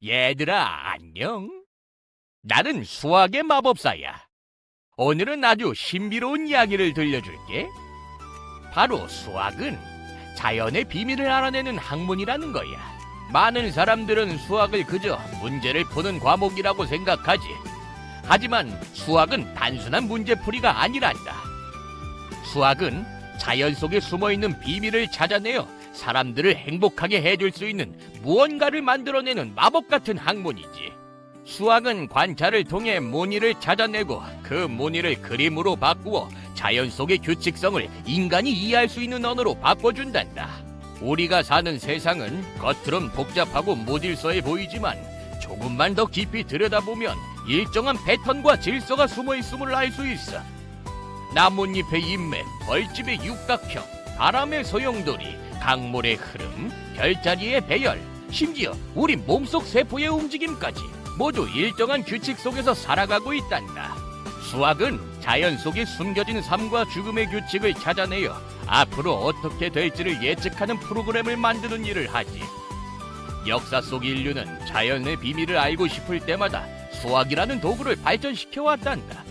얘들아, 안녕. 나는 수학의 마법사야. 오늘은 아주 신비로운 이야기를 들려줄게. 바로 수학은 자연의 비밀을 알아내는 학문이라는 거야. 많은 사람들은 수학을 그저 문제를 푸는 과목이라고 생각하지. 하지만 수학은 단순한 문제풀이가 아니란다. 수학은 자연 속에 숨어있는 비밀을 찾아내어 사람들을 행복하게 해줄 수 있는 무언가를 만들어내는 마법 같은 학문이지. 수학은 관찰을 통해 무늬를 찾아내고 그 무늬를 그림으로 바꾸어 자연 속의 규칙성을 인간이 이해할 수 있는 언어로 바꿔준단다. 우리가 사는 세상은 겉으론 복잡하고 무질서해 보이지만 조금만 더 깊이 들여다보면 일정한 패턴과 질서가 숨어있음을 알 수 있어. 나뭇잎의 인맥, 벌집의 육각형, 바람의 소용돌이, 강물의 흐름, 별자리의 배열, 심지어 우리 몸속 세포의 움직임까지 모두 일정한 규칙 속에서 살아가고 있단다. 수학은 자연 속에 숨겨진 삶과 죽음의 규칙을 찾아내어 앞으로 어떻게 될지를 예측하는 프로그램을 만드는 일을 하지. 역사 속 인류는 자연의 비밀을 알고 싶을 때마다 수학이라는 도구를 발전시켜 왔단다.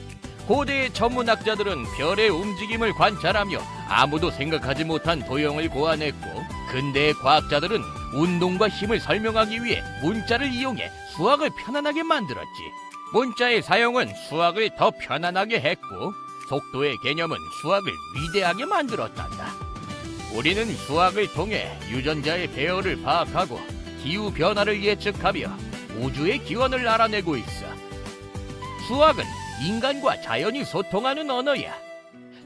고대의 천문학자들은 별의 움직임을 관찰하며 아무도 생각하지 못한 도형을 고안했고, 근대의 과학자들은 운동과 힘을 설명하기 위해 문자를 이용해 수학을 편안하게 만들었지. 문자의 사용은 수학을 더 편안하게 했고, 속도의 개념은 수학을 위대하게 만들었단다. 우리는 수학을 통해 유전자의 배열을 파악하고 기후 변화를 예측하며 우주의 기원을 알아내고 있어. 수학은 인간과 자연이 소통하는 언어야.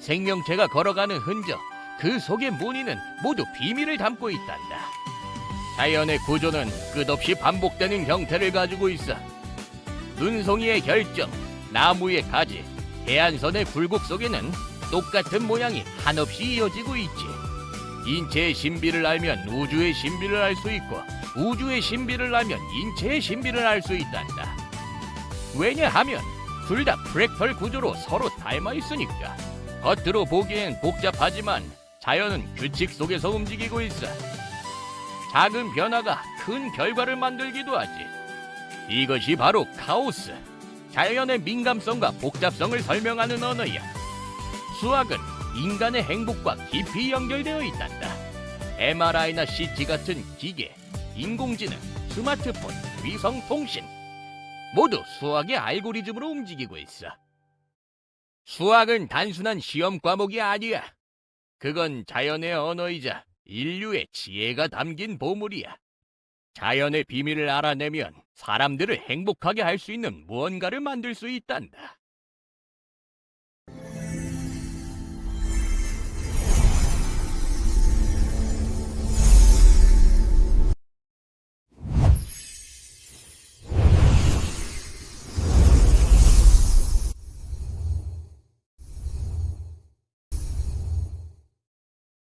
생명체가 걸어가는 흔적, 그 속의 무늬는 모두 비밀을 담고 있단다. 자연의 구조는 끝없이 반복되는 형태를 가지고 있어. 눈송이의 결정, 나무의 가지, 해안선의 굴곡 속에는 똑같은 모양이 한없이 이어지고 있지. 인체의 신비를 알면 우주의 신비를 알 수 있고, 우주의 신비를 알면 인체의 신비를 알 수 있단다. 왜냐하면 둘 다 프랙탈 구조로 서로 닮아 있으니까. 겉으로 보기엔 복잡하지만 자연은 규칙 속에서 움직이고 있어. 작은 변화가 큰 결과를 만들기도 하지. 이것이 바로 카오스, 자연의 민감성과 복잡성을 설명하는 언어야. 수학은 인간의 행복과 깊이 연결되어 있단다. MRI나 CT 같은 기계, 인공지능, 스마트폰, 위성통신, 모두 수학의 알고리즘으로 움직이고 있어. 수학은 단순한 시험 과목이 아니야. 그건 자연의 언어이자 인류의 지혜가 담긴 보물이야. 자연의 비밀을 알아내면 사람들을 행복하게 할 수 있는 무언가를 만들 수 있단다.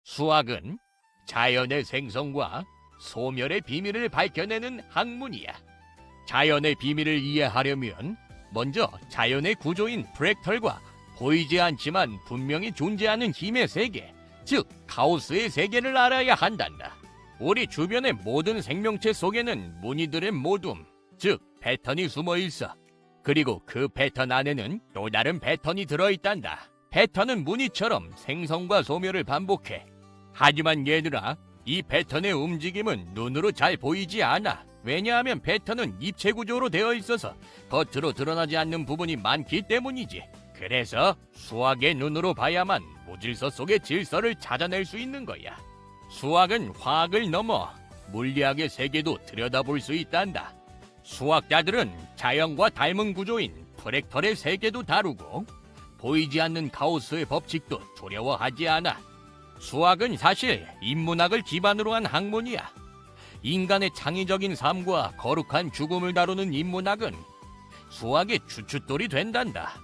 수학은 자연의 생성과 소멸의 비밀을 밝혀내는 학문이야. 자연의 비밀을 이해하려면 먼저 자연의 구조인 프랙탈과 보이지 않지만 분명히 존재하는 힘의 세계, 즉 카오스의 세계를 알아야 한단다. 우리 주변의 모든 생명체 속에는 무늬들의 모둠, 즉 패턴이 숨어 있어. 그리고 그 패턴 안에는 또 다른 패턴이 들어있단다. 패턴은 무늬처럼 생성과 소멸을 반복해. 하지만 얘들아, 이 패턴의 움직임은 눈으로 잘 보이지 않아. 왜냐하면 패턴은 입체 구조로 되어 있어서 겉으로 드러나지 않는 부분이 많기 때문이지. 그래서 수학의 눈으로 봐야만 무질서 속의 질서를 찾아낼 수 있는 거야. 수학은 화학을 넘어 물리학의 세계도 들여다볼 수 있단다. 수학자들은 자연과 닮은 구조인 프랙탈의 세계도 다루고 보이지 않는 카오스의 법칙도 두려워하지 않아. 수학은 사실 인문학을 기반으로 한 학문이야. 인간의 창의적인 삶과 거룩한 죽음을 다루는 인문학은 수학의 주춧돌이 된단다.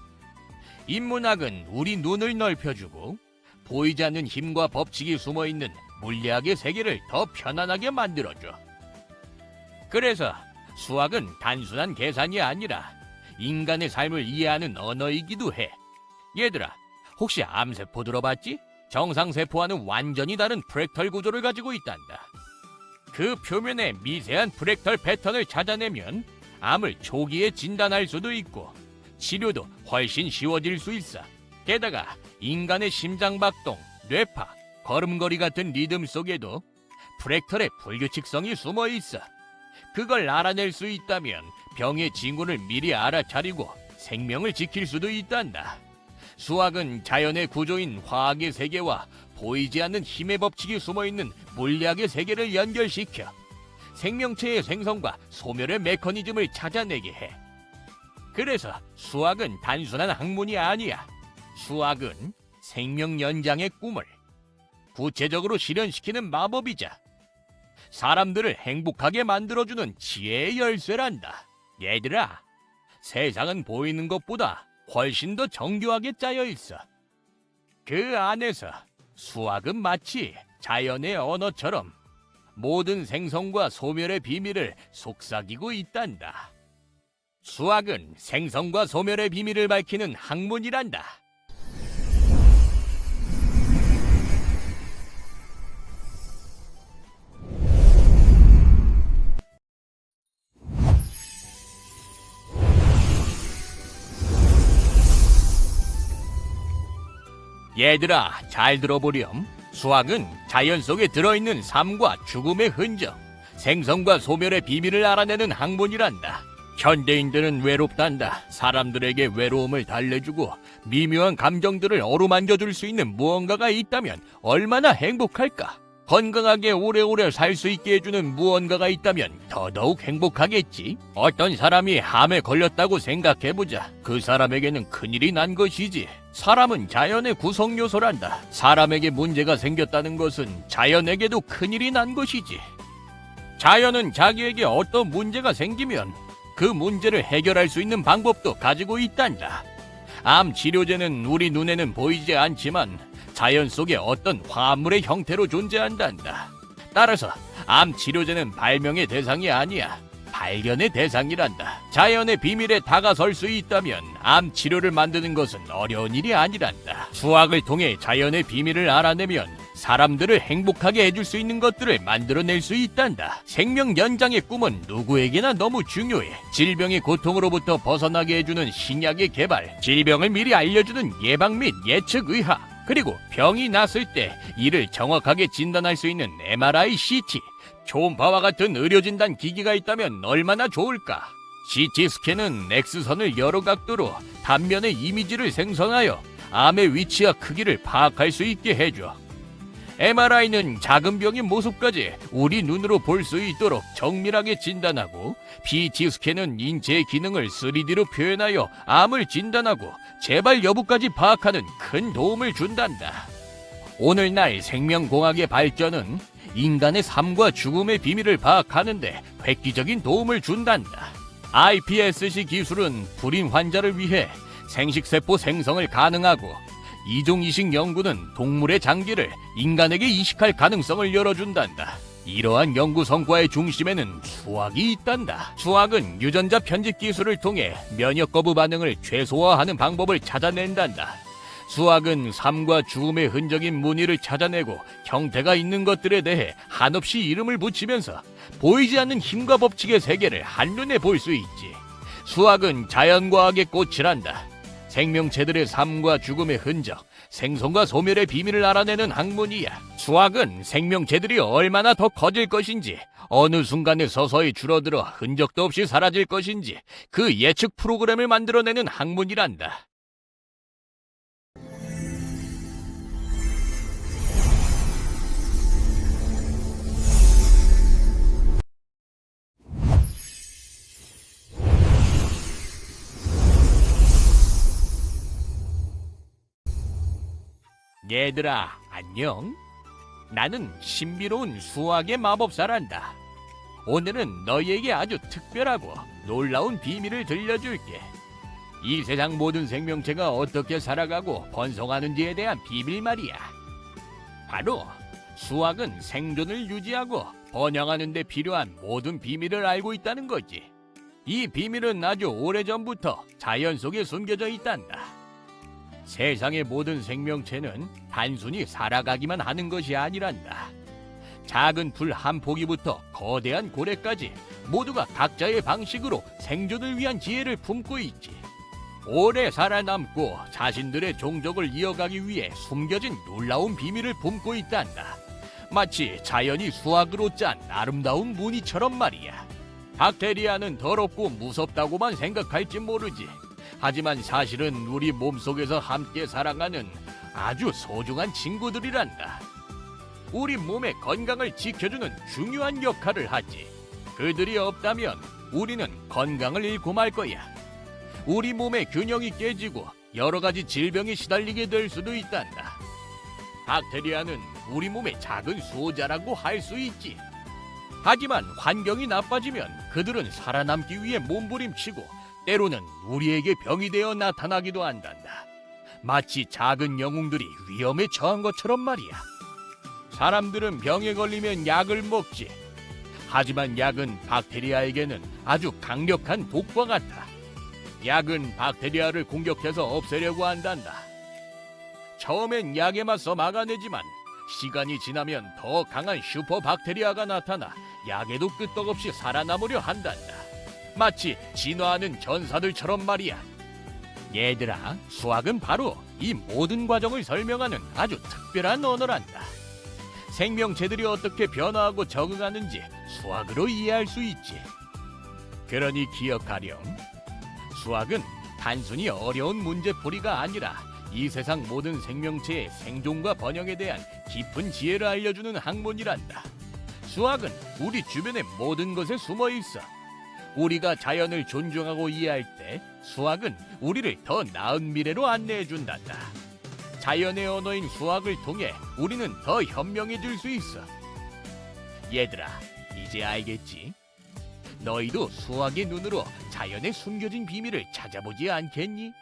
인문학은 우리 눈을 넓혀주고 보이지 않는 힘과 법칙이 숨어있는 물리학의 세계를 더 편안하게 만들어줘. 그래서 수학은 단순한 계산이 아니라 인간의 삶을 이해하는 언어이기도 해. 얘들아, 혹시 암세포 들어봤지? 정상세포와는 완전히 다른 프랙탈 구조를 가지고 있단다. 그 표면의 미세한 프랙탈 패턴을 찾아내면 암을 초기에 진단할 수도 있고 치료도 훨씬 쉬워질 수 있어. 게다가 인간의 심장박동, 뇌파, 걸음걸이 같은 리듬 속에도 프랙탈의 불규칙성이 숨어 있어. 그걸 알아낼 수 있다면 병의 징후를 미리 알아차리고 생명을 지킬 수도 있단다. 수학은 자연의 구조인 화학의 세계와 보이지 않는 힘의 법칙이 숨어있는 물리학의 세계를 연결시켜 생명체의 생성과 소멸의 메커니즘을 찾아내게 해. 그래서 수학은 단순한 학문이 아니야. 수학은 생명 연장의 꿈을 구체적으로 실현시키는 마법이자 사람들을 행복하게 만들어주는 지혜의 열쇠란다. 얘들아, 세상은 보이는 것보다 훨씬 더 정교하게 짜여 있어. 그 안에서 수학은 마치 자연의 언어처럼 모든 생성과 소멸의 비밀을 속삭이고 있단다. 수학은 생성과 소멸의 비밀을 밝히는 학문이란다. 얘들아, 잘 들어보렴. 수학은 자연 속에 들어있는 삶과 죽음의 흔적, 생성과 소멸의 비밀을 알아내는 학문이란다. 현대인들은 외롭단다. 사람들에게 외로움을 달래주고 미묘한 감정들을 어루만져줄 수 있는 무언가가 있다면 얼마나 행복할까? 건강하게 오래오래 살 수 있게 해주는 무언가가 있다면 더더욱 행복하겠지. 어떤 사람이 암에 걸렸다고 생각해보자. 그 사람에게는 큰일이 난 것이지. 사람은 자연의 구성요소란다. 사람에게 문제가 생겼다는 것은 자연에게도 큰일이 난 것이지. 자연은 자기에게 어떤 문제가 생기면 그 문제를 해결할 수 있는 방법도 가지고 있단다. 암 치료제는 우리 눈에는 보이지 않지만 자연 속에 어떤 화합물의 형태로 존재한단다. 따라서 암 치료제는 발명의 대상이 아니야. 발견의 대상이란다. 자연의 비밀에 다가설 수 있다면 암 치료를 만드는 것은 어려운 일이 아니란다. 수학을 통해 자연의 비밀을 알아내면 사람들을 행복하게 해줄 수 있는 것들을 만들어낼 수 있단다. 생명 연장의 꿈은 누구에게나 너무 중요해. 질병의 고통으로부터 벗어나게 해주는 신약의 개발, 질병을 미리 알려주는 예방 및 예측 의학, 그리고 병이 났을 때 이를 정확하게 진단할 수 있는 MRI, CT, 초음파와 같은 의료 진단 기기가 있다면 얼마나 좋을까? CT 스캔은 X선을 여러 각도로 단면의 이미지를 생성하여 암의 위치와 크기를 파악할 수 있게 해줘. MRI는 작은 병의 모습까지 우리 눈으로 볼 수 있도록 정밀하게 진단하고, PET 스캔은 인체의 기능을 3D로 표현하여 암을 진단하고 재발 여부까지 파악하는 큰 도움을 준단다. 오늘날 생명공학의 발전은 인간의 삶과 죽음의 비밀을 파악하는 데 획기적인 도움을 준단다. iPSC 기술은 불임 환자를 위해 생식세포 생성을 가능하고, 이종이식 연구는 동물의 장기를 인간에게 이식할 가능성을 열어준단다. 이러한 연구 성과의 중심에는 수학이 있단다. 수학은 유전자 편집 기술을 통해 면역 거부 반응을 최소화하는 방법을 찾아낸단다. 수학은 삶과 죽음의 흔적인 무늬를 찾아내고 형태가 있는 것들에 대해 한없이 이름을 붙이면서 보이지 않는 힘과 법칙의 세계를 한눈에 볼 수 있지. 수학은 자연과학의 꽃이란다. 생명체들의 삶과 죽음의 흔적, 생성과 소멸의 비밀을 알아내는 학문이야. 수학은 생명체들이 얼마나 더 커질 것인지, 어느 순간에 서서히 줄어들어 흔적도 없이 사라질 것인지 그 예측 프로그램을 만들어내는 학문이란다. 얘들아, 안녕. 나는 신비로운 수학의 마법사란다. 오늘은 너희에게 아주 특별하고 놀라운 비밀을 들려줄게. 이 세상 모든 생명체가 어떻게 살아가고 번성하는지에 대한 비밀 말이야. 바로 수학은 생존을 유지하고 번영하는 데 필요한 모든 비밀을 알고 있다는 거지. 이 비밀은 아주 오래전부터 자연 속에 숨겨져 있단다. 세상의 모든 생명체는 단순히 살아가기만 하는 것이 아니란다. 작은 풀 한 포기부터 거대한 고래까지 모두가 각자의 방식으로 생존을 위한 지혜를 품고 있지. 오래 살아남고 자신들의 종족을 이어가기 위해 숨겨진 놀라운 비밀을 품고 있단다. 마치 자연이 수학으로 짠 아름다운 무늬처럼 말이야. 박테리아는 더럽고 무섭다고만 생각할지 모르지. 하지만 사실은 우리 몸속에서 함께 살아가는 아주 소중한 친구들이란다. 우리 몸의 건강을 지켜주는 중요한 역할을 하지. 그들이 없다면 우리는 건강을 잃고 말 거야. 우리 몸의 균형이 깨지고 여러 가지 질병에 시달리게 될 수도 있단다. 박테리아는 우리 몸의 작은 수호자라고 할 수 있지. 하지만 환경이 나빠지면 그들은 살아남기 위해 몸부림치고 때로는 우리에게 병이 되어 나타나기도 한단다. 마치 작은 영웅들이 위험에 처한 것처럼 말이야. 사람들은 병에 걸리면 약을 먹지. 하지만 약은 박테리아에게는 아주 강력한 독과 같아. 약은 박테리아를 공격해서 없애려고 한단다. 처음엔 약에 맞서 막아내지만 시간이 지나면 더 강한 슈퍼 박테리아가 나타나 약에도 끄떡없이 살아남으려 한단다. 마치 진화하는 전사들처럼 말이야. 얘들아, 수학은 바로 이 모든 과정을 설명하는 아주 특별한 언어란다. 생명체들이 어떻게 변화하고 적응하는지 수학으로 이해할 수 있지. 그러니 기억하렴. 수학은 단순히 어려운 문제풀이가 아니라 이 세상 모든 생명체의 생존과 번영에 대한 깊은 지혜를 알려주는 학문이란다. 수학은 우리 주변의 모든 것에 숨어 있어. 우리가 자연을 존중하고 이해할 때 수학은 우리를 더 나은 미래로 안내해 준단다. 자연의 언어인 수학을 통해 우리는 더 현명해질 수 있어. 얘들아, 이제 알겠지? 너희도 수학의 눈으로 자연의 숨겨진 비밀을 찾아보지 않겠니?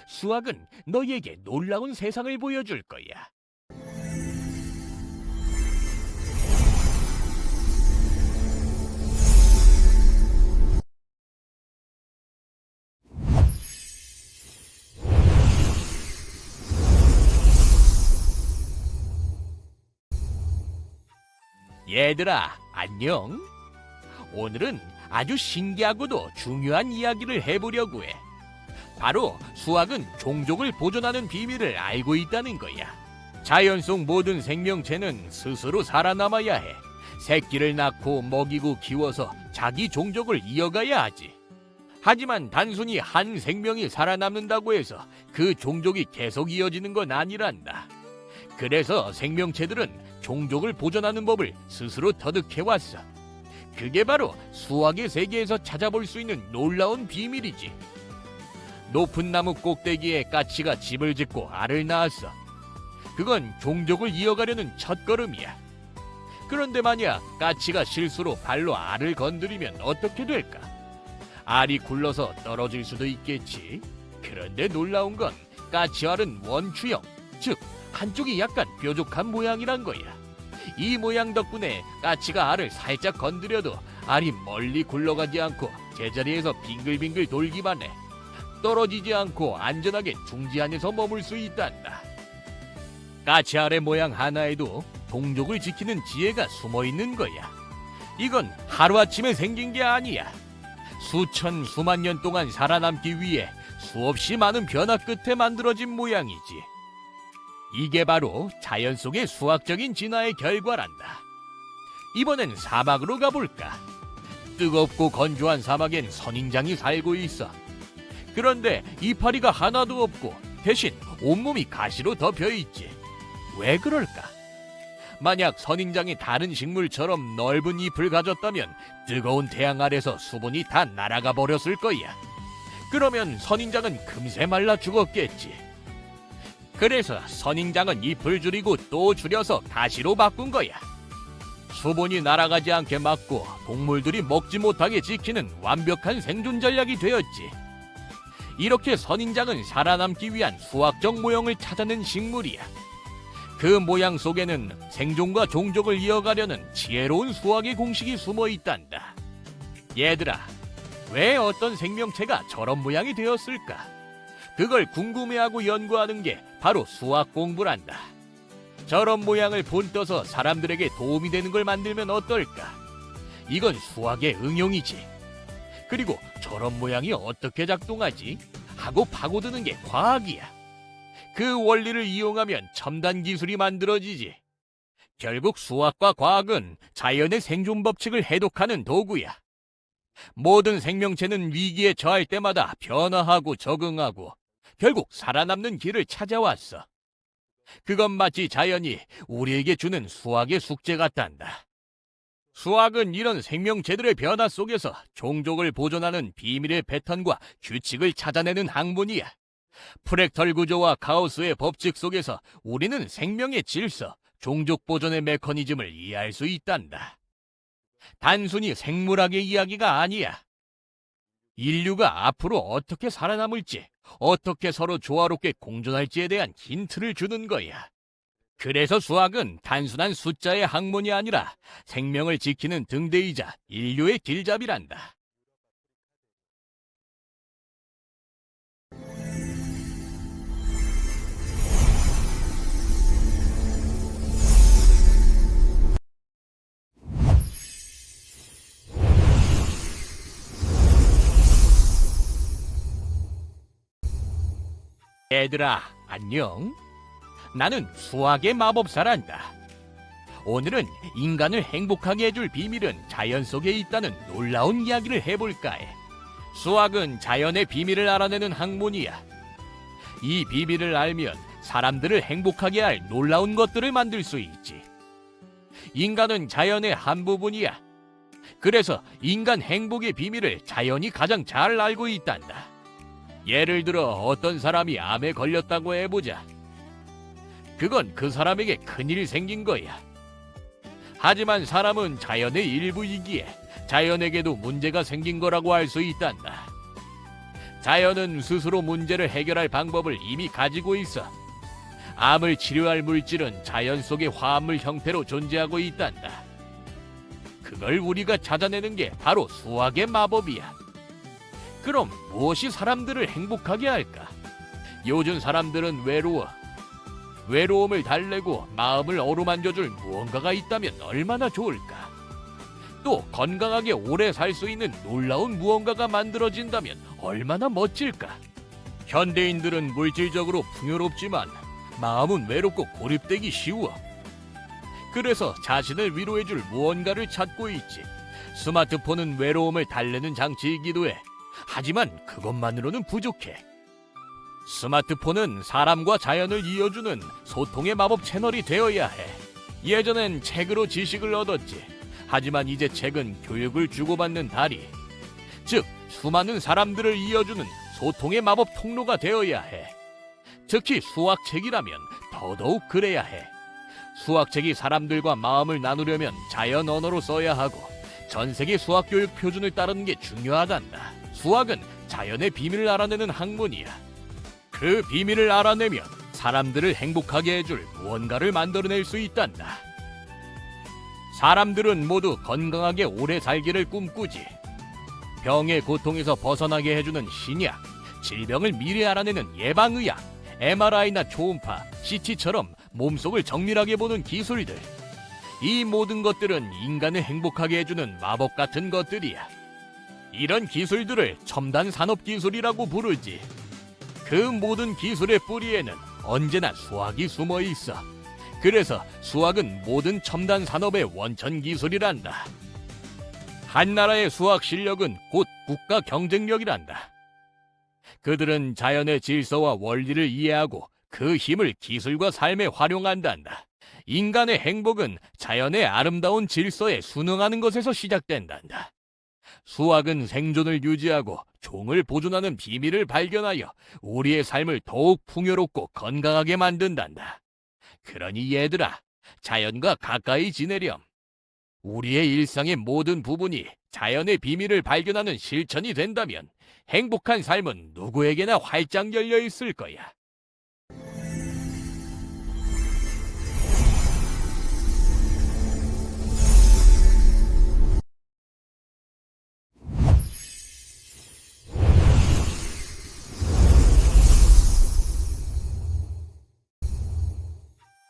수학은 너희에게 놀라운 세상을 보여줄 거야. 얘들아, 안녕. 오늘은 아주 신기하고도 중요한 이야기를 해보려고 해. 바로 수학은 종족을 보존하는 비밀을 알고 있다는 거야. 자연 속 모든 생명체는 스스로 살아남아야 해. 새끼를 낳고 먹이고 키워서 자기 종족을 이어가야 하지. 하지만 단순히 한 생명이 살아남는다고 해서 그 종족이 계속 이어지는 건 아니란다. 그래서 생명체들은 종족을 보존하는 법을 스스로 터득해왔어. 그게 바로 수학의 세계에서 찾아볼 수 있는 놀라운 비밀이지. 높은 나무 꼭대기에 까치가 집을 짓고 알을 낳았어. 그건 종족을 이어가려는 첫걸음이야. 그런데 만약 까치가 실수로 발로 알을 건드리면 어떻게 될까? 알이 굴러서 떨어질 수도 있겠지. 그런데 놀라운 건 까치알은 원추형, 즉 한쪽이 약간 뾰족한 모양이란 거야. 이 모양 덕분에 까치가 알을 살짝 건드려도 알이 멀리 굴러가지 않고 제자리에서 빙글빙글 돌기만 해. 떨어지지 않고 안전하게 둥지 안에서 머물 수 있단다. 까치알의 모양 하나에도 종족을 지키는 지혜가 숨어있는 거야. 이건 하루아침에 생긴 게 아니야. 수천 수만 년 동안 살아남기 위해 수없이 많은 변화 끝에 만들어진 모양이지. 이게 바로 자연 속의 수학적인 진화의 결과란다. 이번엔 사막으로 가볼까? 뜨겁고 건조한 사막엔 선인장이 살고 있어. 그런데 이파리가 하나도 없고 대신 온몸이 가시로 덮여있지. 왜 그럴까? 만약 선인장이 다른 식물처럼 넓은 잎을 가졌다면 뜨거운 태양 아래서 수분이 다 날아가 버렸을 거야. 그러면 선인장은 금세 말라 죽었겠지. 그래서 선인장은 잎을 줄이고 또 줄여서 가시로 바꾼 거야. 수분이 날아가지 않게 막고 동물들이 먹지 못하게 지키는 완벽한 생존 전략이 되었지. 이렇게 선인장은 살아남기 위한 수학적 모형을 찾아낸 식물이야. 그 모양 속에는 생존과 종족을 이어가려는 지혜로운 수학의 공식이 숨어 있단다. 얘들아, 왜 어떤 생명체가 저런 모양이 되었을까? 그걸 궁금해하고 연구하는 게 바로 수학 공부란다. 저런 모양을 본떠서 사람들에게 도움이 되는 걸 만들면 어떨까? 이건 수학의 응용이지. 그리고 저런 모양이 어떻게 작동하지? 하고 파고드는 게 과학이야. 그 원리를 이용하면 첨단 기술이 만들어지지. 결국 수학과 과학은 자연의 생존 법칙을 해독하는 도구야. 모든 생명체는 위기에 처할 때마다 변화하고 적응하고 결국 살아남는 길을 찾아왔어. 그건 마치 자연이 우리에게 주는 수학의 숙제 같단다. 수학은 이런 생명체들의 변화 속에서 종족을 보존하는 비밀의 패턴과 규칙을 찾아내는 학문이야. 프랙탈 구조와 가우스의 법칙 속에서 우리는 생명의 질서, 종족 보존의 메커니즘을 이해할 수 있단다. 단순히 생물학의 이야기가 아니야. 인류가 앞으로 어떻게 살아남을지, 어떻게 서로 조화롭게 공존할지에 대한 힌트를 주는 거야. 그래서 수학은 단순한 숫자의 학문이 아니라 생명을 지키는 등대이자 인류의 길잡이란다. 얘들아, 안녕. 나는 수학의 마법사란다. 오늘은 인간을 행복하게 해줄 비밀은 자연 속에 있다는 놀라운 이야기를 해볼까 해. 수학은 자연의 비밀을 알아내는 학문이야. 이 비밀을 알면 사람들을 행복하게 할 놀라운 것들을 만들 수 있지. 인간은 자연의 한 부분이야. 그래서 인간 행복의 비밀을 자연이 가장 잘 알고 있단다. 예를 들어 어떤 사람이 암에 걸렸다고 해보자. 그건 그 사람에게 큰일이 생긴 거야. 하지만 사람은 자연의 일부이기에 자연에게도 문제가 생긴 거라고 할 수 있단다. 자연은 스스로 문제를 해결할 방법을 이미 가지고 있어. 암을 치료할 물질은 자연 속의 화합물 형태로 존재하고 있단다. 그걸 우리가 찾아내는 게 바로 수학의 마법이야. 그럼 무엇이 사람들을 행복하게 할까? 요즘 사람들은 외로워. 외로움을 달래고 마음을 어루만져줄 무언가가 있다면 얼마나 좋을까? 또 건강하게 오래 살 수 있는 놀라운 무언가가 만들어진다면 얼마나 멋질까? 현대인들은 물질적으로 풍요롭지만 마음은 외롭고 고립되기 쉬워. 그래서 자신을 위로해줄 무언가를 찾고 있지. 스마트폰은 외로움을 달래는 장치이기도 해. 하지만 그것만으로는 부족해. 스마트폰은 사람과 자연을 이어주는 소통의 마법 채널이 되어야 해. 예전엔 책으로 지식을 얻었지. 하지만 이제 책은 교육을 주고받는 다리, 즉 수많은 사람들을 이어주는 소통의 마법 통로가 되어야 해. 특히 수학책이라면 더더욱 그래야 해. 수학책이 사람들과 마음을 나누려면 자연 언어로 써야 하고 전 세계 수학 교육 표준을 따르는 게 중요하단다. 수학은 자연의 비밀을 알아내는 학문이야. 그 비밀을 알아내면 사람들을 행복하게 해줄 무언가를 만들어낼 수 있단다. 사람들은 모두 건강하게 오래 살기를 꿈꾸지. 병의 고통에서 벗어나게 해주는 신약, 질병을 미리 알아내는 예방의학, MRI나 초음파, CT처럼 몸속을 정밀하게 보는 기술들. 이 모든 것들은 인간을 행복하게 해주는 마법 같은 것들이야. 이런 기술들을 첨단 산업기술이라고 부르지. 그 모든 기술의 뿌리에는 언제나 수학이 숨어 있어. 그래서 수학은 모든 첨단 산업의 원천 기술이란다. 한 나라의 수학 실력은 곧 국가 경쟁력이란다. 그들은 자연의 질서와 원리를 이해하고 그 힘을 기술과 삶에 활용한단다. 인간의 행복은 자연의 아름다운 질서에 순응하는 것에서 시작된단다. 수학은 생존을 유지하고 종을 보존하는 비밀을 발견하여 우리의 삶을 더욱 풍요롭고 건강하게 만든단다. 그러니 얘들아, 자연과 가까이 지내렴. 우리의 일상의 모든 부분이 자연의 비밀을 발견하는 실천이 된다면 행복한 삶은 누구에게나 활짝 열려 있을 거야.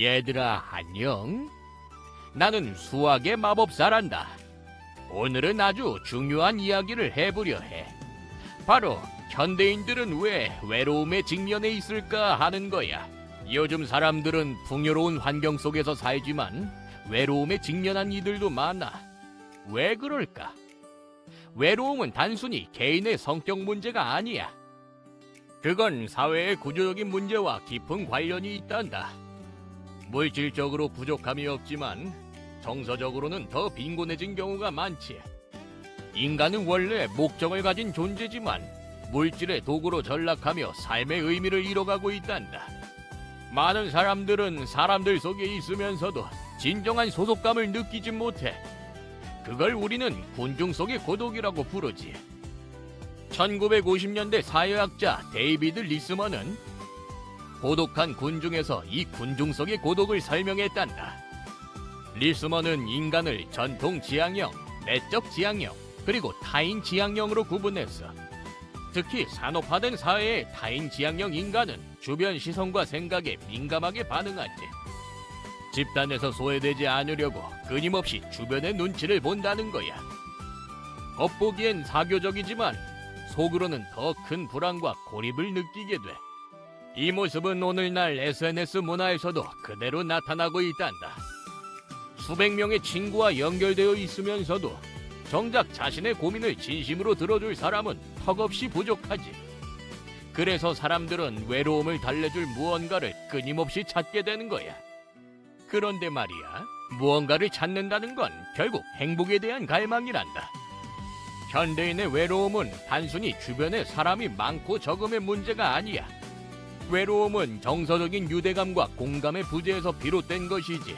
얘들아, 안녕. 나는 수학의 마법사란다. 오늘은 아주 중요한 이야기를 해보려 해. 바로 현대인들은 왜 외로움에 직면해 있을까 하는 거야. 요즘 사람들은 풍요로운 환경 속에서 살지만 외로움에 직면한 이들도 많아. 왜 그럴까? 외로움은 단순히 개인의 성격 문제가 아니야. 그건 사회의 구조적인 문제와 깊은 관련이 있단다. 물질적으로 부족함이 없지만 정서적으로는 더 빈곤해진 경우가 많지. 인간은 원래 목적을 가진 존재지만 물질의 도구로 전락하며 삶의 의미를 잃어가고 있단다. 많은 사람들은 사람들 속에 있으면서도 진정한 소속감을 느끼지 못해. 그걸 우리는 군중 속의 고독이라고 부르지. 1950년대 사회학자 데이비드 리스먼은 고독한 군중에서 이 군중 속의 고독을 설명했단다. 리스먼은 인간을 전통 지향형, 내적 지향형, 그리고 타인 지향형으로 구분했어. 특히 산업화된 사회의 타인 지향형 인간은 주변 시선과 생각에 민감하게 반응하지. 집단에서 소외되지 않으려고 끊임없이 주변의 눈치를 본다는 거야. 겉보기엔 사교적이지만 속으로는 더 큰 불안과 고립을 느끼게 돼. 이 모습은 오늘날 SNS 문화에서도 그대로 나타나고 있단다. 수백 명의 친구와 연결되어 있으면서도 정작 자신의 고민을 진심으로 들어줄 사람은 턱없이 부족하지. 그래서 사람들은 외로움을 달래줄 무언가를 끊임없이 찾게 되는 거야. 그런데 말이야, 무언가를 찾는다는 건 결국 행복에 대한 갈망이란다. 현대인의 외로움은 단순히 주변에 사람이 많고 적음의 문제가 아니야. 외로움은 정서적인 유대감과 공감의 부재에서 비롯된 것이지.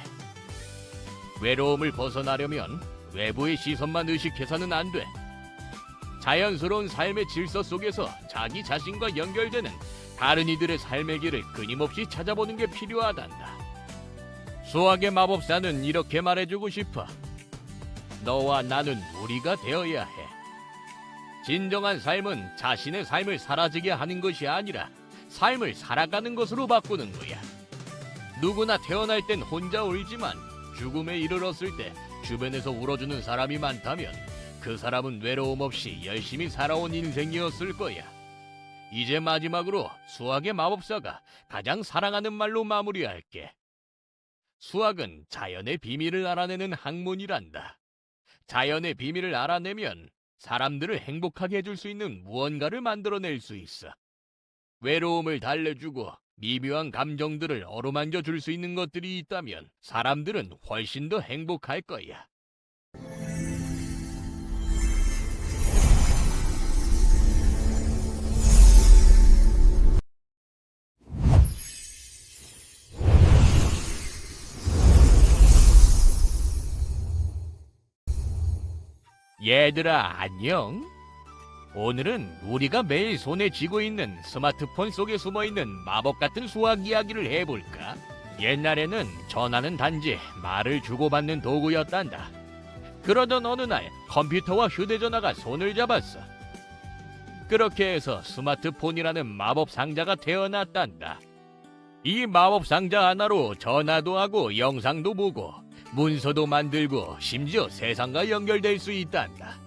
외로움을 벗어나려면 외부의 시선만 의식해서는 안 돼. 자연스러운 삶의 질서 속에서 자기 자신과 연결되는 다른 이들의 삶의 길을 끊임없이 찾아보는 게 필요하단다. 수학의 마법사는 이렇게 말해주고 싶어. 너와 나는 우리가 되어야 해. 진정한 삶은 자신의 삶을 사라지게 하는 것이 아니라 삶을 살아가는 것으로 바꾸는 거야. 누구나 태어날 땐 혼자 울지만 죽음에 이르렀을 때 주변에서 울어주는 사람이 많다면 그 사람은 외로움 없이 열심히 살아온 인생이었을 거야. 이제 마지막으로 수학의 마법사가 가장 사랑하는 말로 마무리할게. 수학은 자연의 비밀을 알아내는 학문이란다. 자연의 비밀을 알아내면 사람들을 행복하게 해줄 수 있는 무언가를 만들어낼 수 있어. 외로움을 달래주고 미묘한 감정들을 어루만져 줄 수 있는 것들이 있다면 사람들은 훨씬 더 행복할 거야. 얘들아, 안녕. 오늘은 우리가 매일 손에 쥐고 있는 스마트폰 속에 숨어있는 마법 같은 수학 이야기를 해볼까? 옛날에는 전화는 단지 말을 주고받는 도구였단다. 그러던 어느 날 컴퓨터와 휴대전화가 손을 잡았어. 그렇게 해서 스마트폰이라는 마법 상자가 태어났단다. 이 마법 상자 하나로 전화도 하고 영상도 보고 문서도 만들고 심지어 세상과 연결될 수 있단다.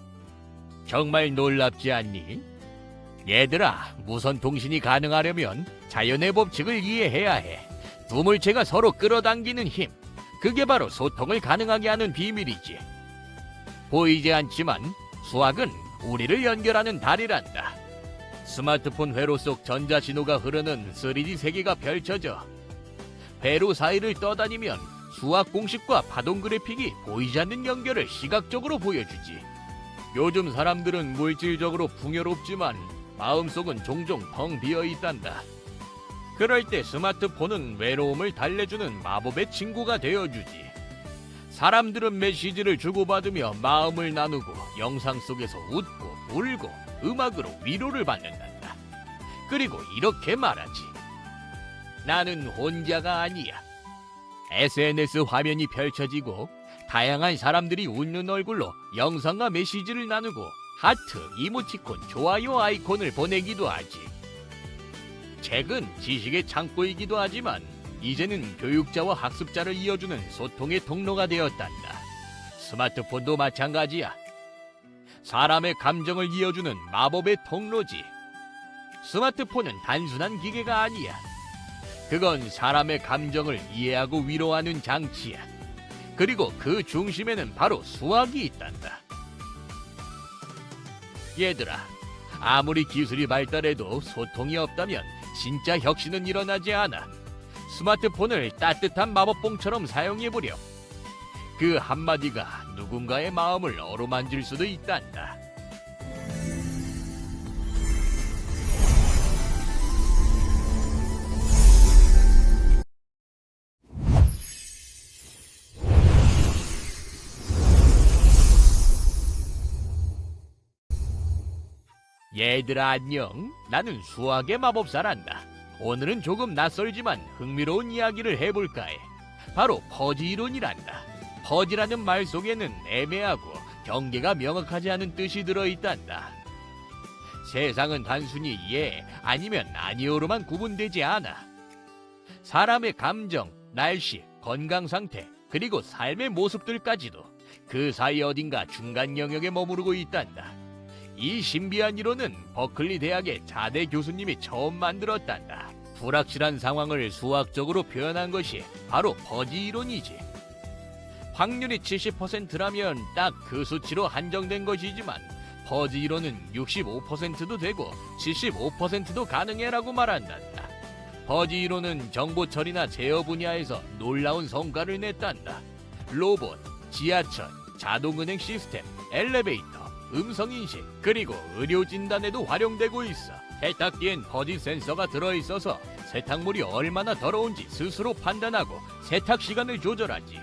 정말 놀랍지 않니? 얘들아, 무선 통신이 가능하려면 자연의 법칙을 이해해야 해. 두 물체가 서로 끌어당기는 힘, 그게 바로 소통을 가능하게 하는 비밀이지. 보이지 않지만 수학은 우리를 연결하는 달이란다. 스마트폰 회로 속 전자신호가 흐르는 3D 세계가 펼쳐져. 회로 사이를 떠다니면 수학 공식과 파동 그래픽이 보이지 않는 연결을 시각적으로 보여주지. 요즘 사람들은 물질적으로 풍요롭지만 마음속은 종종 텅 비어 있단다. 그럴 때 스마트폰은 외로움을 달래주는 마법의 친구가 되어주지. 사람들은 메시지를 주고받으며 마음을 나누고 영상 속에서 웃고 울고 음악으로 위로를 받는단다. 그리고 이렇게 말하지. 나는 혼자가 아니야. SNS 화면이 펼쳐지고 다양한 사람들이 웃는 얼굴로 영상과 메시지를 나누고 하트, 이모티콘, 좋아요 아이콘을 보내기도 하지. 책은 지식의 창고이기도 하지만 이제는 교육자와 학습자를 이어주는 소통의 통로가 되었단다. 스마트폰도 마찬가지야. 사람의 감정을 이어주는 마법의 통로지. 스마트폰은 단순한 기계가 아니야. 그건 사람의 감정을 이해하고 위로하는 장치야. 그리고 그 중심에는 바로 수학이 있단다. 얘들아, 아무리 기술이 발달해도 소통이 없다면 진짜 혁신은 일어나지 않아. 스마트폰을 따뜻한 마법봉처럼 사용해보렴. 그 한마디가 누군가의 마음을 어루만질 수도 있단다. 얘들아 안녕. 나는 수학의 마법사란다. 오늘은 조금 낯설지만 흥미로운 이야기를 해볼까 해. 바로 퍼지 이론이란다. 퍼지라는 말 속에는 애매하고 경계가 명확하지 않은 뜻이 들어있단다. 세상은 단순히 예 아니면 아니오로만 구분되지 않아. 사람의 감정, 날씨, 건강 상태, 그리고 삶의 모습들까지도 그 사이 어딘가 중간 영역에 머무르고 있단다. 이 신비한 이론은 버클리 대학의 자대 교수님이 처음 만들었단다. 불확실한 상황을 수학적으로 표현한 것이 바로 퍼지 이론이지. 확률이 70%라면 딱 그 수치로 한정된 것이지만 퍼지 이론은 65%도 되고 75%도 가능해라고 말한단다. 퍼지 이론은 정보 처리나 제어 분야에서 놀라운 성과를 냈단다. 로봇, 지하철, 자동은행 시스템, 엘리베이터, 음성인식, 그리고 의료진단에도 활용되고 있어. 세탁기엔 퍼지 센서가 들어있어서 세탁물이 얼마나 더러운지 스스로 판단하고 세탁 시간을 조절하지.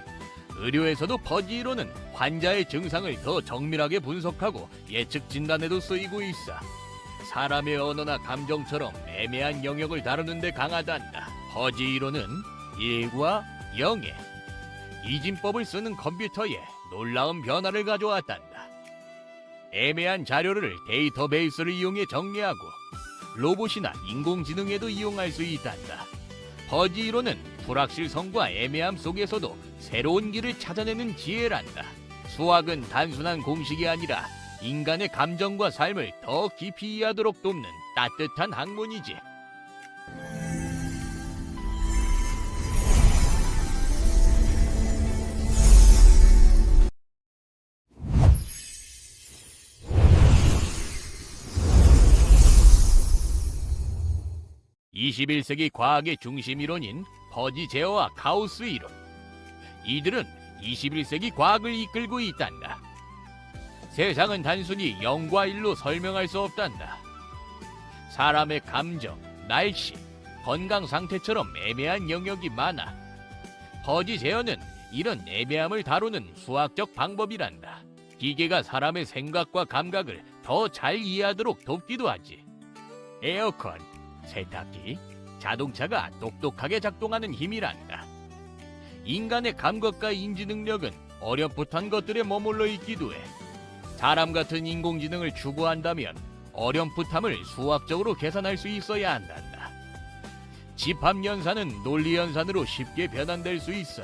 의료에서도 퍼지 이론은 환자의 증상을 더 정밀하게 분석하고 예측 진단에도 쓰이고 있어. 사람의 언어나 감정처럼 애매한 영역을 다루는 데 강하단다. 퍼지 이론은 1과 0의 이진법을 쓰는 컴퓨터에 놀라운 변화를 가져왔단다. 애매한 자료를 데이터베이스를 이용해 정리하고 로봇이나 인공지능에도 이용할 수 있단다. 퍼지 이론은 불확실성과 애매함 속에서도 새로운 길을 찾아내는 지혜란다. 수학은 단순한 공식이 아니라 인간의 감정과 삶을 더 깊이 이해하도록 돕는 따뜻한 학문이지. (21세기) 과학의 중심 이론인 퍼지 제어와 가우스 이론. 이들은 21세기 과학을 이끌고 있단다. 세상은 단순히 0과 1로 설명할 수 없단다. 사람의 감정, 날씨, 건강 상태처럼 애매한 영역이 많아. 퍼지 제어는 이런 애매함을 다루는 수학적 방법이란다. 기계가 사람의 생각과 감각을 더 잘 이해하도록 돕기도 하지. 에어컨, 세탁기, 자동차가 똑똑하게 작동하는 힘이란다. 인간의 감각과 인지 능력은 어렴풋한 것들에 머물러 있기도 해. 사람 같은 인공지능을 추구한다면 어렴풋함을 수학적으로 계산할 수 있어야 한단다. 집합연산은 논리연산으로 쉽게 변환될 수 있어.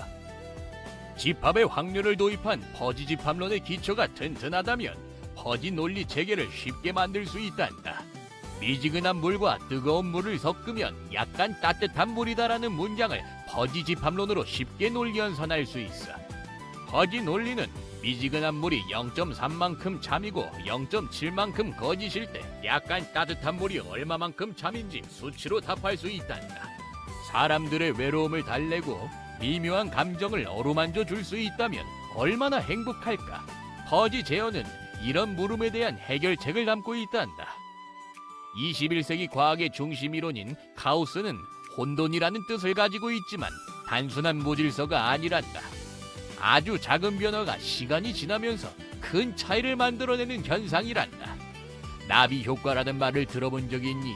집합의 확률을 도입한 퍼지 집합론의 기초가 튼튼하다면 퍼지 논리 체계를 쉽게 만들 수 있단다. 미지근한 물과 뜨거운 물을 섞으면 약간 따뜻한 물이다라는 문장을 퍼지 집합론으로 쉽게 논리연산할 수 있어. 퍼지 논리는 미지근한 물이 0.3만큼 참이고 0.7만큼 거짓일 때 약간 따뜻한 물이 얼마만큼 참인지 수치로 답할 수 있단다. 사람들의 외로움을 달래고 미묘한 감정을 어루만져 줄 수 있다면 얼마나 행복할까. 퍼지 제어는 이런 물음에 대한 해결책을 담고 있단다. 21세기 과학의 중심 이론인 가우스는 혼돈이라는 뜻을 가지고 있지만 단순한 무질서가 아니란다. 아주 작은 변화가 시간이 지나면서 큰 차이를 만들어내는 현상이란다. 나비 효과라는 말을 들어본 적이 있니?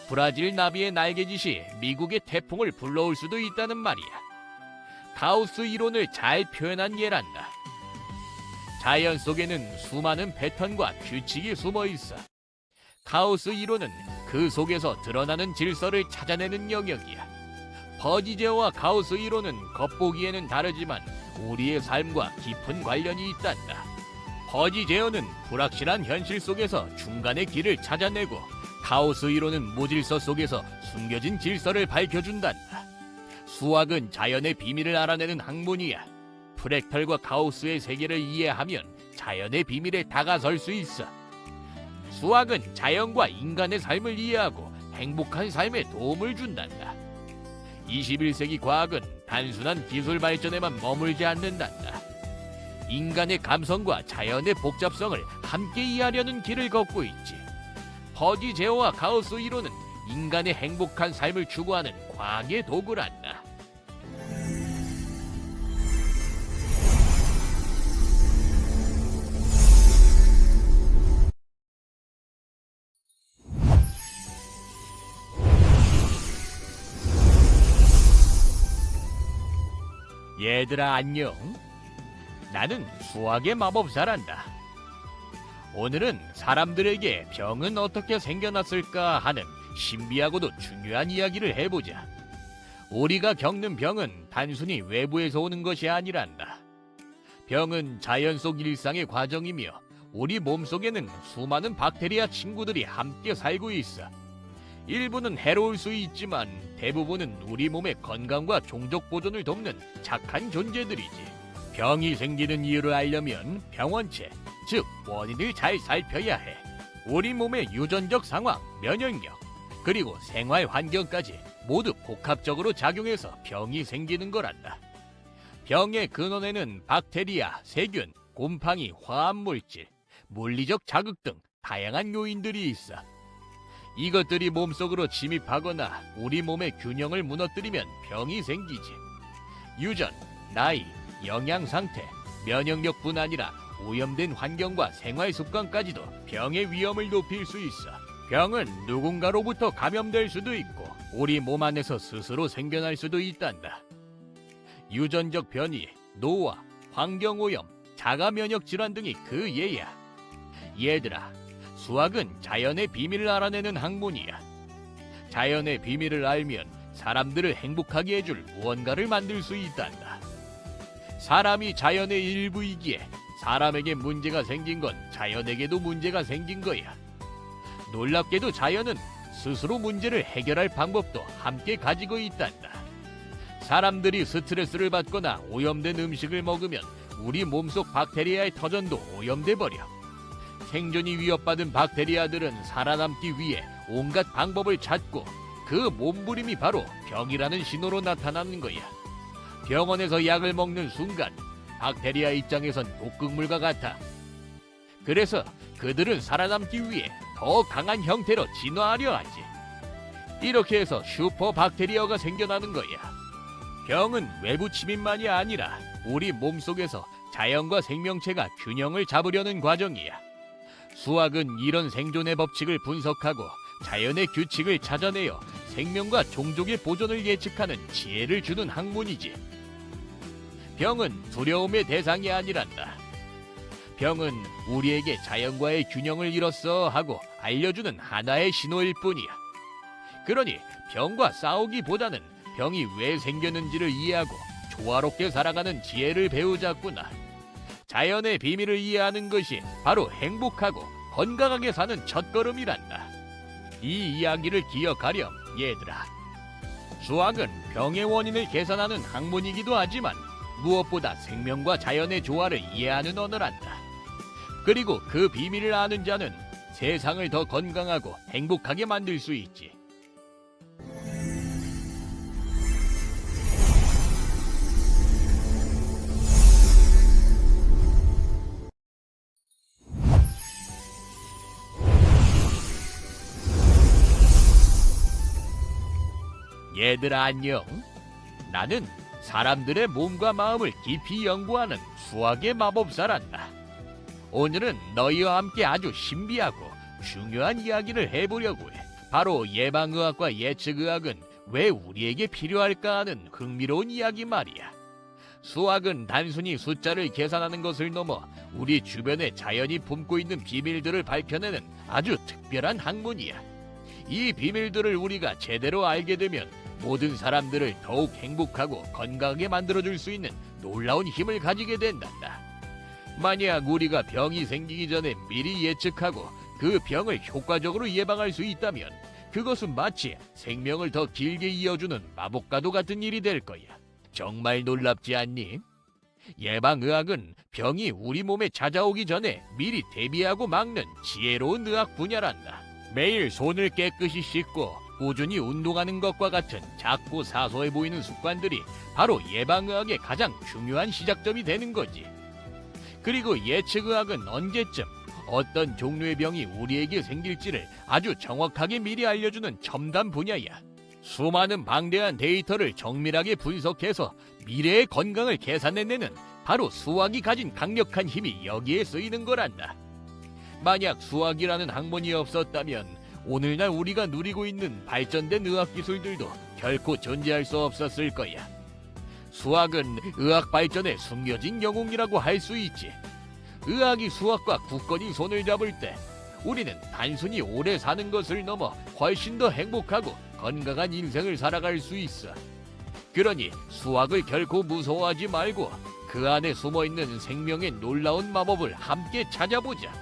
브라질 나비의 날개짓이 미국의 태풍을 불러올 수도 있다는 말이야. 가우스 이론을 잘 표현한 예란다. 자연 속에는 수많은 패턴과 규칙이 숨어 있어. 가우스 이론은 그 속에서 드러나는 질서를 찾아내는 영역이야. 퍼지제어와 가우스 이론은 겉보기에는 다르지만 우리의 삶과 깊은 관련이 있단다. 퍼지제어는 불확실한 현실 속에서 중간의 길을 찾아내고, 가우스 이론은 무질서 속에서 숨겨진 질서를 밝혀준단다. 수학은 자연의 비밀을 알아내는 학문이야. 프랙탈과 가우스의 세계를 이해하면 자연의 비밀에 다가설 수 있어. 수학은 자연과 인간의 삶을 이해하고 행복한 삶에 도움을 준단다. 21세기 과학은 단순한 기술 발전에만 머물지 않는단다. 인간의 감성과 자연의 복잡성을 함께 이해하려는 길을 걷고 있지. 퍼지제어와 가우스 이론은 인간의 행복한 삶을 추구하는 과학의 도구란다. 얘들아 안녕. 나는 수학의 마법사란다. 오늘은 사람들에게 병은 어떻게 생겨났을까 하는 신비하고도 중요한 이야기를 해보자. 우리가 겪는 병은 단순히 외부에서 오는 것이 아니란다. 병은 자연 속 일상의 과정이며 우리 몸속에는 수많은 박테리아 친구들이 함께 살고 있어. 일부는 해로울 수 있지만 대부분은 우리 몸의 건강과 종족 보존을 돕는 착한 존재들이지. 병이 생기는 이유를 알려면 병원체, 즉 원인을 잘 살펴야 해. 우리 몸의 유전적 상황, 면역력, 그리고 생활 환경까지 모두 복합적으로 작용해서 병이 생기는 거란다. 병의 근원에는 박테리아, 세균, 곰팡이, 화합물질, 물리적 자극 등 다양한 요인들이 있어. 이것들이 몸속으로 침입하거나 우리 몸의 균형을 무너뜨리면 병이 생기지. 유전, 나이, 영양 상태, 면역력뿐 아니라 오염된 환경과 생활 습관까지도 병의 위험을 높일 수 있어. 병은 누군가로부터 감염될 수도 있고 우리 몸 안에서 스스로 생겨날 수도 있단다. 유전적 변이, 노화, 환경오염, 자가 면역 질환 등이 그 예야. 얘들아, 수학은 자연의 비밀을 알아내는 학문이야. 자연의 비밀을 알면 사람들을 행복하게 해줄 무언가를 만들 수 있단다. 사람이 자연의 일부이기에 사람에게 문제가 생긴 건 자연에게도 문제가 생긴 거야. 놀랍게도 자연은 스스로 문제를 해결할 방법도 함께 가지고 있단다. 사람들이 스트레스를 받거나 오염된 음식을 먹으면 우리 몸속 박테리아의 터전도 오염돼 버려. 생존이 위협받은 박테리아들은 살아남기 위해 온갖 방법을 찾고 그 몸부림이 바로 병이라는 신호로 나타나는 거야. 병원에서 약을 먹는 순간 박테리아 입장에선 독극물과 같아. 그래서 그들은 살아남기 위해 더 강한 형태로 진화하려 하지. 이렇게 해서 슈퍼 박테리아가 생겨나는 거야. 병은 외부 침입만이 아니라 우리 몸속에서 자연과 생명체가 균형을 잡으려는 과정이야. 수학은 이런 생존의 법칙을 분석하고 자연의 규칙을 찾아내어 생명과 종족의 보존을 예측하는 지혜를 주는 학문이지. 병은 두려움의 대상이 아니란다. 병은 우리에게 자연과의 균형을 잃었어 하고 알려주는 하나의 신호일 뿐이야. 그러니 병과 싸우기보다는 병이 왜 생겼는지를 이해하고 조화롭게 살아가는 지혜를 배우자꾸나. 자연의 비밀을 이해하는 것이 바로 행복하고 건강하게 사는 첫걸음이란다. 이 이야기를 기억하렴, 얘들아. 수학은 병의 원인을 계산하는 학문이기도 하지만 무엇보다 생명과 자연의 조화를 이해하는 언어란다. 그리고 그 비밀을 아는 자는 세상을 더 건강하고 행복하게 만들 수 있지. 얘들아 안녕. 나는 사람들의 몸과 마음을 깊이 연구하는 수학의 마법사란다. 오늘은 너희와 함께 아주 신비하고 중요한 이야기를 해보려고 해. 바로 예방의학과 예측의학은 왜 우리에게 필요할까 하는 흥미로운 이야기 말이야. 수학은 단순히 숫자를 계산하는 것을 넘어 우리 주변에 자연이 품고 있는 비밀들을 밝혀내는 아주 특별한 학문이야. 이 비밀들을 우리가 제대로 알게 되면 모든 사람들을 더욱 행복하고 건강하게 만들어줄 수 있는 놀라운 힘을 가지게 된단다. 만약 우리가 병이 생기기 전에 미리 예측하고 그 병을 효과적으로 예방할 수 있다면 그것은 마치 생명을 더 길게 이어주는 마법과도 같은 일이 될 거야. 정말 놀랍지 않니? 예방의학은 병이 우리 몸에 찾아오기 전에 미리 대비하고 막는 지혜로운 의학 분야란다. 매일 손을 깨끗이 씻고 꾸준히 운동하는 것과 같은 작고 사소해 보이는 습관들이 바로 예방의학의 가장 중요한 시작점이 되는 거지. 그리고 예측의학은 언제쯤 어떤 종류의 병이 우리에게 생길지를 아주 정확하게 미리 알려주는 첨단 분야야. 수많은 방대한 데이터를 정밀하게 분석해서 미래의 건강을 계산해내는 바로 수학이 가진 강력한 힘이 여기에 쓰이는 거란다. 만약 수학이라는 학문이 없었다면 오늘날 우리가 누리고 있는 발전된 의학기술들도 결코 존재할 수 없었을 거야. 수학은 의학 발전의 숨겨진 영웅이라고 할 수 있지. 의학이 수학과 굳건히 손을 잡을 때 우리는 단순히 오래 사는 것을 넘어 훨씬 더 행복하고 건강한 인생을 살아갈 수 있어. 그러니 수학을 결코 무서워하지 말고 그 안에 숨어있는 생명의 놀라운 마법을 함께 찾아보자.